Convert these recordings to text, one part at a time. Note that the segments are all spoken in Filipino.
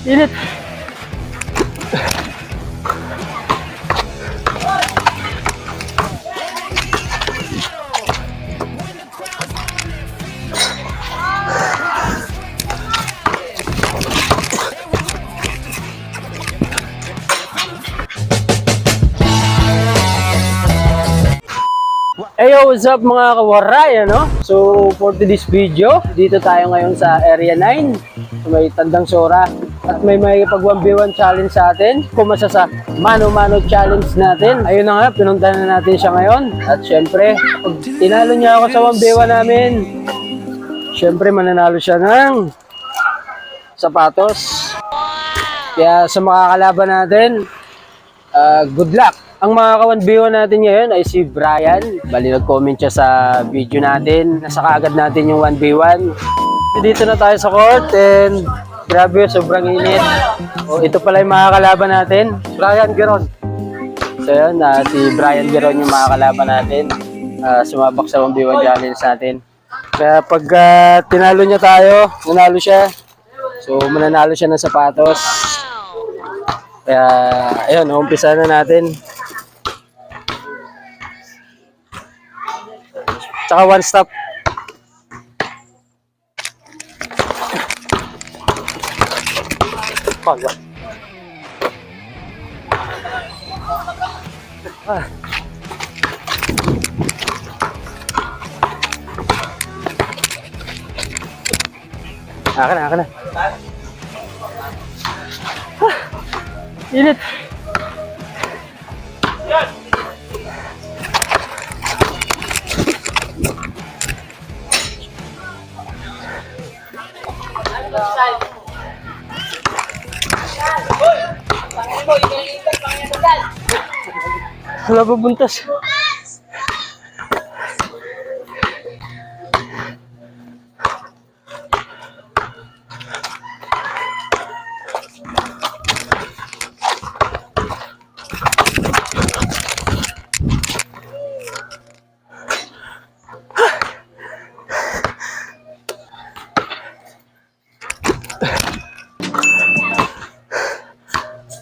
Init. Hey yo, what's up mga kawaray, ano? So, for today's video, dito tayo ngayon sa Area 9, sa may Tandang Sora. At may pag 1v1 challenge sa atin. Kumasa sa mano-mano challenge natin. Ayun na nga, pinuntahan na natin siya ngayon. At syempre, pag tinalo niya ako sa 1v1 namin, syempre mananalo siya ng sapatos. Kaya sa mga kalaban natin, good luck! Ang mga ka-1v1 natin ngayon ay si Brian. Bali, nag-comment siya sa video natin. Nasa kaagad natin yung 1v1. Dito na tayo sa court and grabe, sobrang init. O, ito pala yung mga kalaban natin. Brian Geron. So yun, si Brian Geron yung mga kalaban natin. Sumabak sa 1v1 challenge natin. Kaya pag tinalo niya tayo, nanalo siya. So mananalo siya ng sapatos. Kaya ayun, umpisa na natin. Tsaka one stop. Pagwa. Akan na. Init. Wala pa buntas.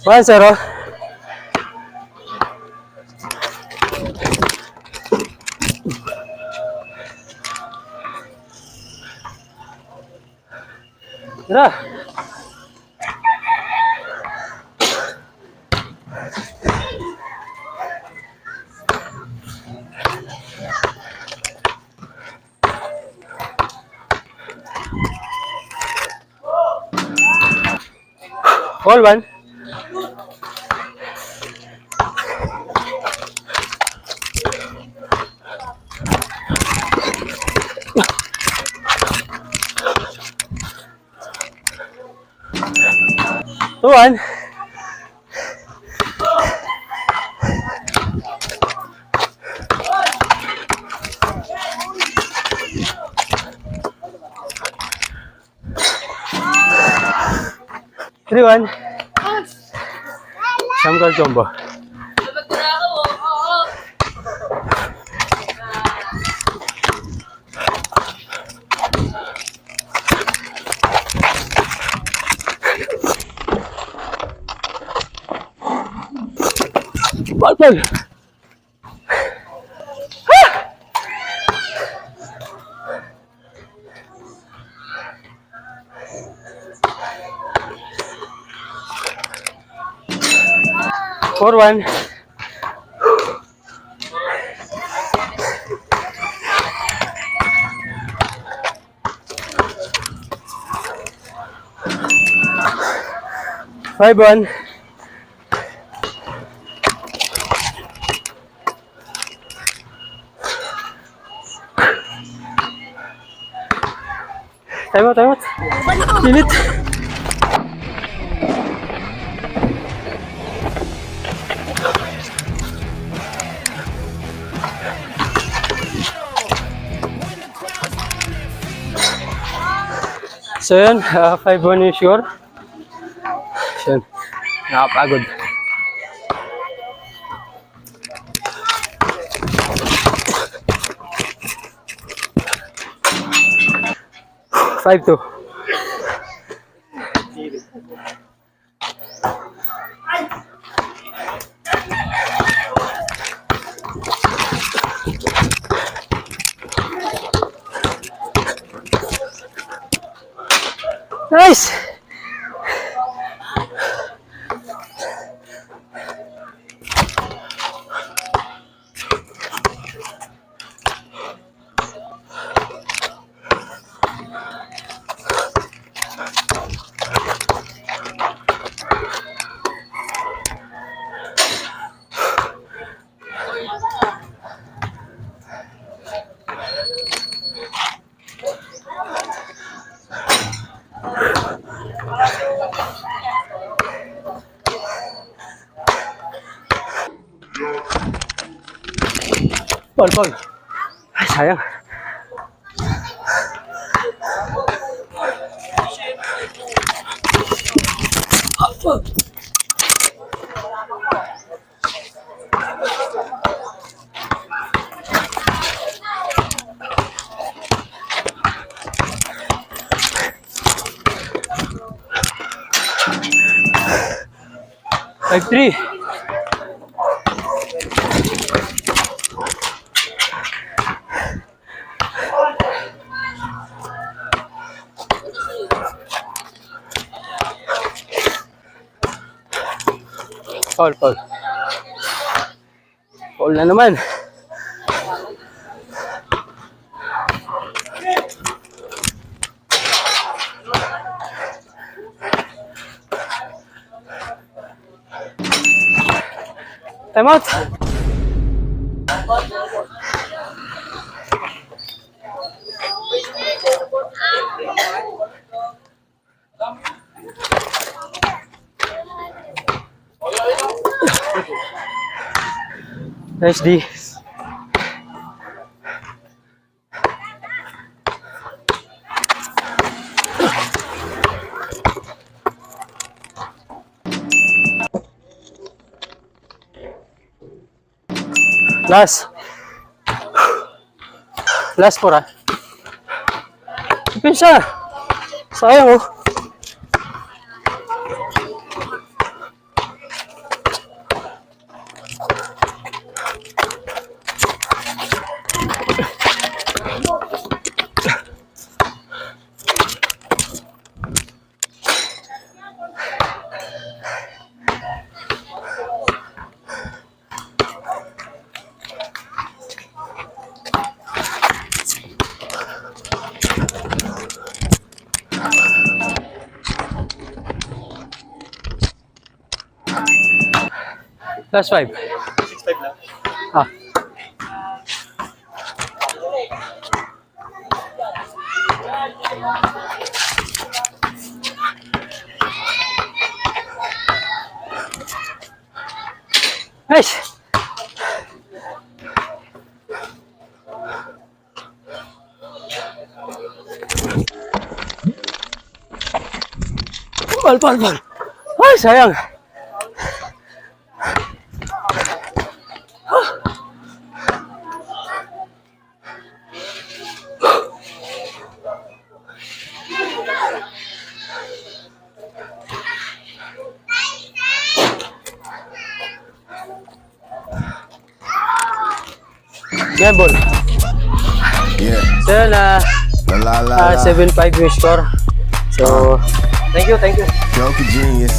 One zero. Tara. All one. One. Three one. Samgal combo. Ball. 4-1. Five one. Time out. Init. So yun, 5-1 yung sure. So yun, nakapagod. Nice! Paul. Ay, sayang. Five, three. Paul. Paul na naman. Time out. Nice D. Last 4 ah. Pinsa. Sayang oh. Last 5. 6-5 na. Ah. Nice. Pal. Ay, sayang. Yan, ball. Yeah. So, yun, La la la. 7-5 yung score. So, thank you. Joker genius.